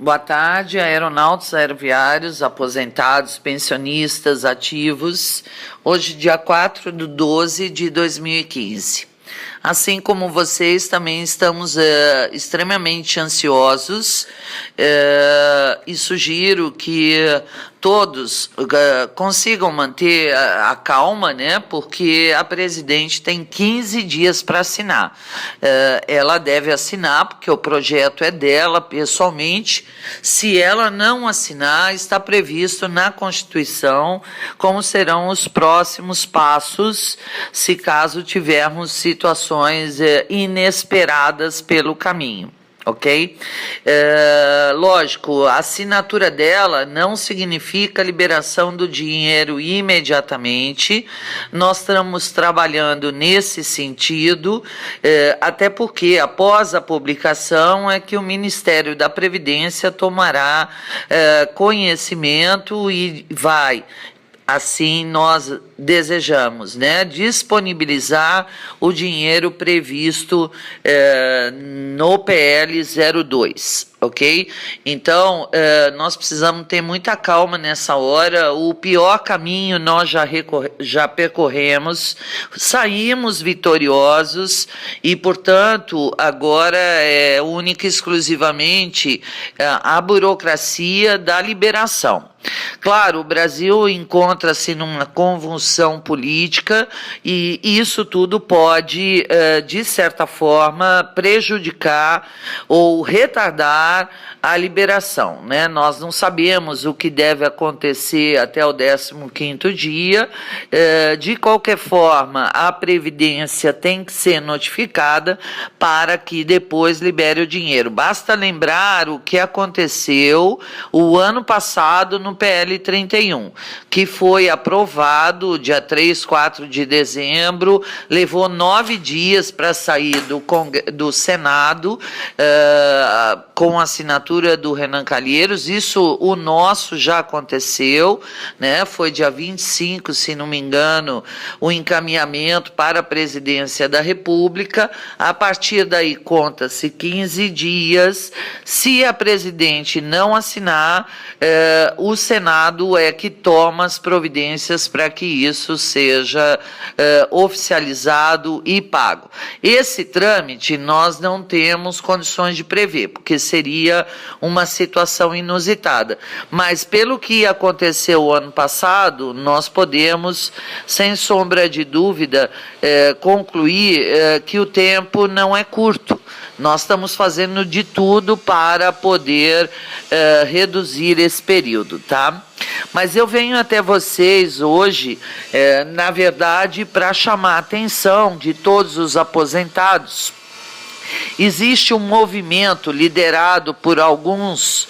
Boa tarde, aeronautas, aeroviários, aposentados, pensionistas, ativos. Hoje, dia 4/12/2015. Assim como vocês, também estamos extremamente ansiosos e sugiro que todos consigam manter a calma, né? Porque a presidente tem 15 dias para assinar. Ela deve assinar, porque o projeto é dela pessoalmente. Se ela não assinar, está previsto na Constituição como serão os próximos passos, se caso tivermos situações inesperadas pelo caminho. Ok? Lógico, a assinatura dela não significa liberação do dinheiro imediatamente. Nós estamos trabalhando nesse sentido, até porque após a publicação é que o Ministério da Previdência tomará conhecimento e vai. Assim, nós desejamos, né, disponibilizar o dinheiro previsto no PL 02, ok? Então, nós precisamos ter muita calma nessa hora. O pior caminho nós já percorremos, saímos vitoriosos e, portanto, agora é única e exclusivamente a burocracia da liberação. Claro, o Brasil encontra-se numa convulsão política e isso tudo pode, de certa forma, prejudicar ou retardar a liberação, né? Nós não sabemos o que deve acontecer até o 15º dia. De qualquer forma, a Previdência tem que ser notificada para que depois libere o dinheiro. Basta lembrar o que aconteceu o ano passado no PL 31, que foi aprovado dia 3, 4 de dezembro, levou 9 dias para sair do Senado, com a assinatura do Renan Calheiros. Isso, o nosso já aconteceu, né? Foi dia 25, se não me engano, o encaminhamento para a Presidência da República. A partir daí, conta-se 15 dias. Se a presidente não assinar, o Senado é que toma as providências para que isso seja oficializado e pago. Esse trâmite nós não temos condições de prever, porque seria uma situação inusitada. Mas pelo que aconteceu o ano passado, nós podemos, sem sombra de dúvida, concluir que o tempo não é curto. Nós estamos fazendo de tudo para poder reduzir esse período, tá? Mas eu venho até vocês hoje, na verdade, para chamar a atenção de todos os aposentados. Existe um movimento liderado por alguns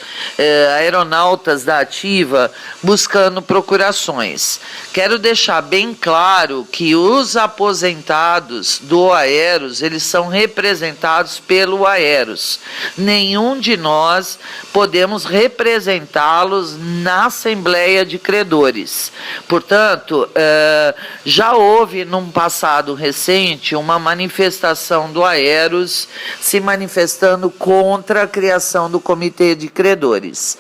aeronautas da ativa buscando procurações. Quero deixar bem claro que os aposentados do Aeros, eles são representados pelo Aeros. Nenhum de nós podemos representá-los na Assembleia de Credores. Portanto, já houve num passado recente uma manifestação do Aeros se manifestando contra a criação do Comitê de Credores.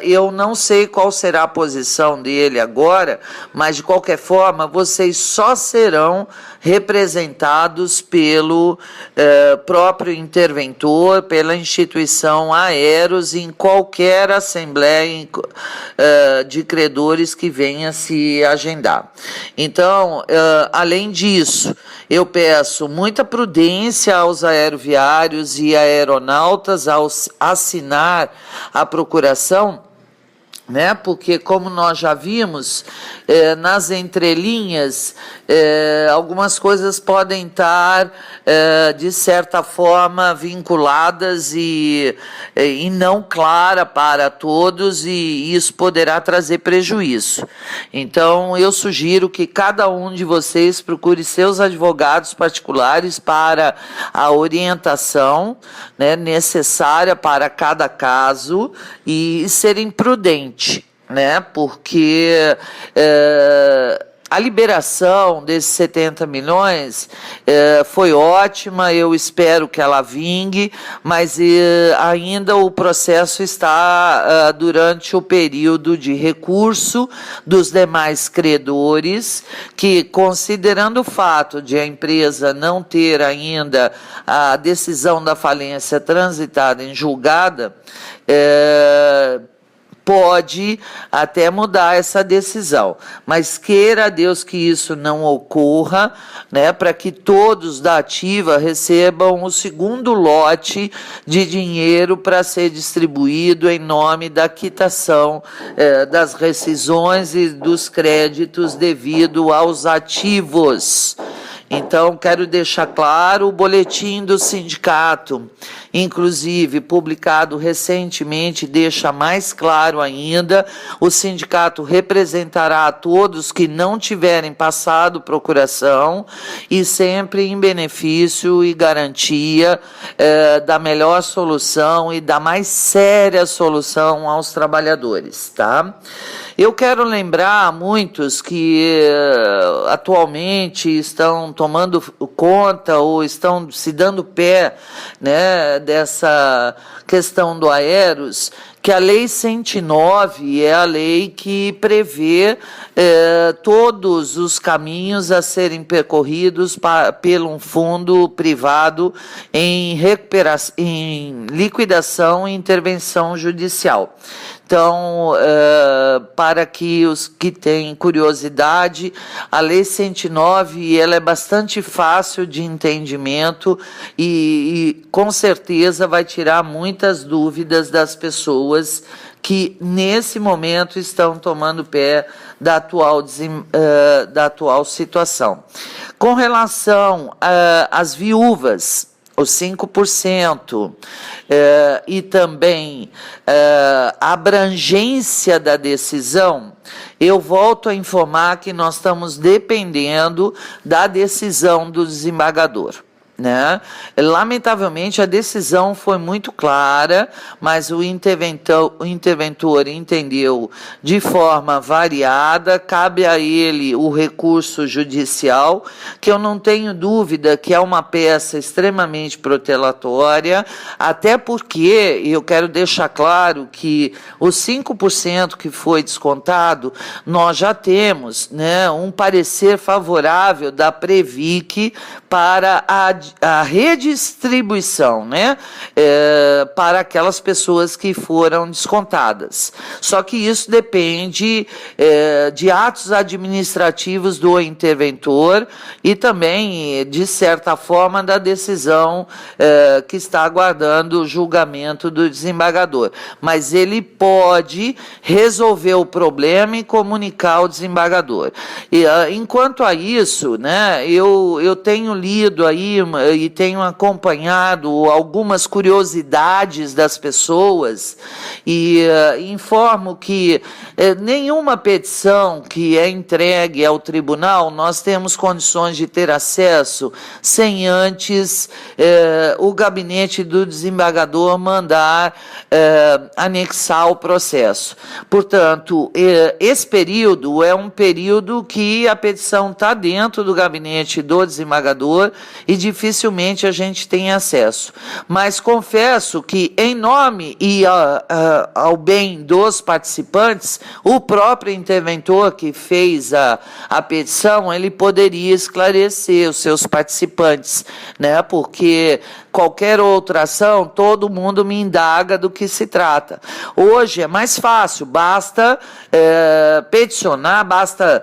Eu não sei qual será a posição dele agora, mas de qualquer forma vocês só serão representados pelo próprio interventor, pela instituição Aeros, em qualquer assembleia de credores que venha se agendar. Então, além disso, eu peço muita prudência aos aeroviários e aeronautas ao assinar a procuração, né? Porque, como nós já vimos, nas entrelinhas, algumas coisas podem estar, de certa forma, vinculadas e não clara para todos, e isso poderá trazer prejuízo. Então, eu sugiro que cada um de vocês procure seus advogados particulares para a orientação, né, necessária para cada caso e serem prudentes, né? Porque A liberação desses 70 milhões foi ótima, eu espero que ela vingue, mas ainda o processo está durante o período de recurso dos demais credores, que, considerando o fato de a empresa não ter ainda a decisão da falência transitada em julgada, pode até mudar essa decisão, mas queira Deus que isso não ocorra, né, para que todos da ativa recebam o segundo lote de dinheiro para ser distribuído em nome da quitação das rescisões e dos créditos devido aos ativos. Então, quero deixar claro, o boletim do sindicato, inclusive publicado recentemente, deixa mais claro ainda, o sindicato representará a todos que não tiverem passado procuração e sempre em benefício e garantia da melhor solução e da mais séria solução aos trabalhadores, tá? Eu quero lembrar a muitos que atualmente estão tomando conta ou estão se dando pé, né, dessa questão do Aeros, que a Lei 109 é a lei que prevê todos os caminhos a serem percorridos pelo um fundo privado em liquidação e intervenção judicial. Então, para que os que têm curiosidade, a Lei 109 ela é bastante fácil de entendimento e com certeza vai tirar muitas dúvidas das pessoas que nesse momento estão tomando pé da atual situação. Com relação às viúvas, os 5%, e também a abrangência da decisão, eu volto a informar que nós estamos dependendo da decisão do desembargador, né? Lamentavelmente a decisão foi muito clara, mas o interventor entendeu de forma variada, cabe a ele o recurso judicial, que eu não tenho dúvida que é uma peça extremamente protelatória, até porque eu quero deixar claro que os 5% que foi descontado, nós já temos, né, um parecer favorável da Previc para a redistribuição, né, para aquelas pessoas que foram descontadas. Só que isso depende de atos administrativos do interventor e também, de certa forma, da decisão que está aguardando o julgamento do desembargador. Mas ele pode resolver o problema e comunicar ao desembargador. E, enquanto a isso, né, eu tenho lido aí e tenho acompanhado algumas curiosidades das pessoas e informo que nenhuma petição que é entregue ao tribunal nós temos condições de ter acesso sem antes o gabinete do desembargador mandar anexar o processo. Portanto, esse período é um período que a petição está dentro do gabinete do desembargador e dificilmente a gente tem acesso. Mas confesso que, em nome e ao bem dos participantes, o próprio interventor que fez a petição, ele poderia esclarecer os seus participantes, né? Porque qualquer outra ação, todo mundo me indaga do que se trata. Hoje é mais fácil, basta peticionar, basta,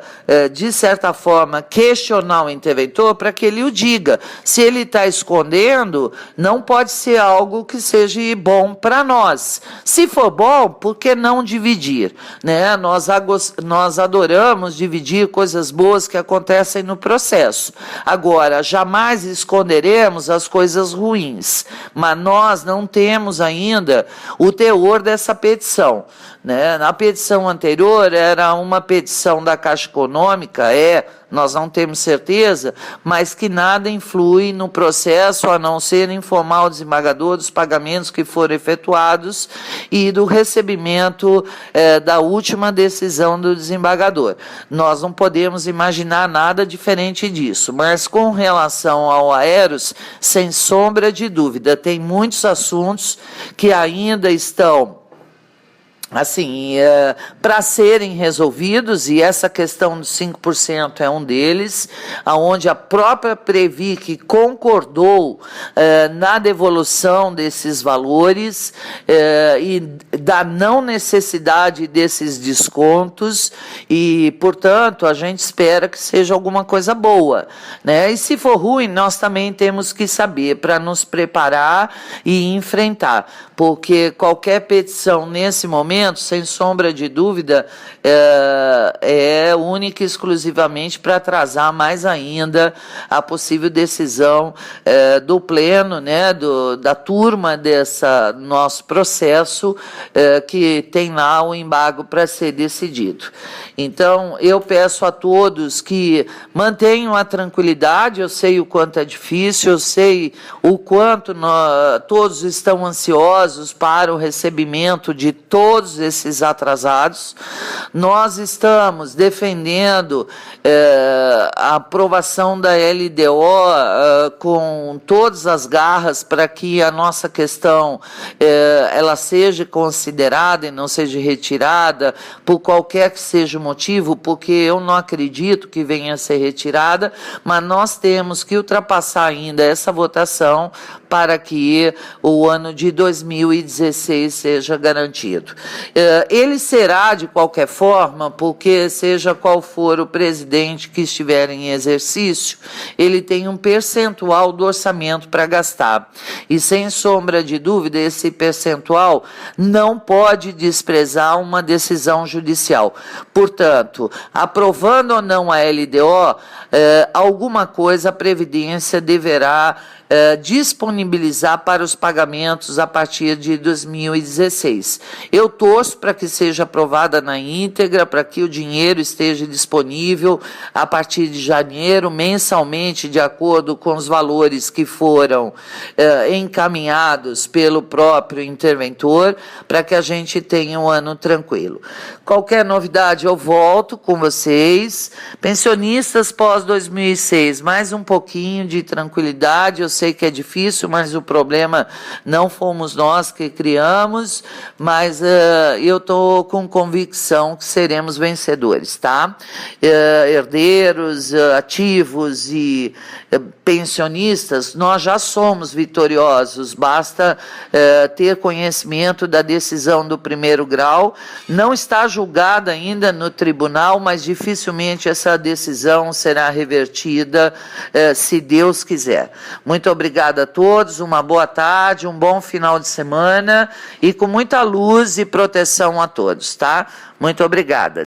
de certa forma, questionar o interventor para que ele o diga. Se ele está escondendo, não pode ser algo que seja bom para nós. Se for bom, por que não dividir? Né? Nós adoramos dividir coisas boas que acontecem no processo. Agora, jamais esconderemos as coisas ruins, mas nós não temos ainda o teor dessa petição, né? Na petição anterior era uma petição da Caixa Econômica, nós não temos certeza, mas que nada influi no processo, a não ser informar o desembargador dos pagamentos que foram efetuados e do recebimento da última decisão do desembargador. Nós não podemos imaginar nada diferente disso, mas com relação ao Aeros, sem sombra de dúvida, tem muitos assuntos que ainda estão assim, para serem resolvidos, e essa questão dos 5% é um deles, onde a própria Previc concordou na devolução desses valores e da não necessidade desses descontos, e, portanto, a gente espera que seja alguma coisa boa, né? E se for ruim, nós também temos que saber para nos preparar e enfrentar, porque qualquer petição nesse momento, sem sombra de dúvida, é única e exclusivamente para atrasar mais ainda a possível decisão do pleno, né, da turma dessa nosso processo, que tem lá o embargo para ser decidido. Então, eu peço a todos que mantenham a tranquilidade, eu sei o quanto é difícil, eu sei o quanto todos estão ansiosos para o recebimento de todos esses atrasados. Nós estamos defendendo a aprovação da LDO com todas as garras para que a nossa questão ela seja considerada e não seja retirada por qualquer que seja o motivo, porque eu não acredito que venha a ser retirada, mas nós temos que ultrapassar ainda essa votação para que o ano de 2016 seja garantido. Ele será, de qualquer forma, porque seja qual for o presidente que estiver em exercício, ele tem um percentual do orçamento para gastar. E, sem sombra de dúvida, esse percentual não pode desprezar uma decisão judicial. Portanto, aprovando ou não a LDO, alguma coisa a Previdência deverá disponibilizar para os pagamentos a partir de 2016. Eu torço para que seja aprovada na íntegra, para que o dinheiro esteja disponível a partir de janeiro, mensalmente, de acordo com os valores que foram encaminhados pelo próprio interventor, para que a gente tenha um ano tranquilo. Qualquer novidade eu volto com vocês. Pensionistas pós-2006, mais um pouquinho de tranquilidade. Eu sei que é difícil, mas o problema não fomos nós que criamos, mas eu estou com convicção que seremos vencedores, tá? Herdeiros, ativos e pensionistas, nós já somos vitoriosos, basta ter conhecimento da decisão do primeiro grau, não está julgada ainda no tribunal, mas dificilmente essa decisão será revertida, se Deus quiser. Muito obrigada a todos, uma boa tarde, um bom final de semana e com muita luz e proteção a todos, tá? Muito obrigada.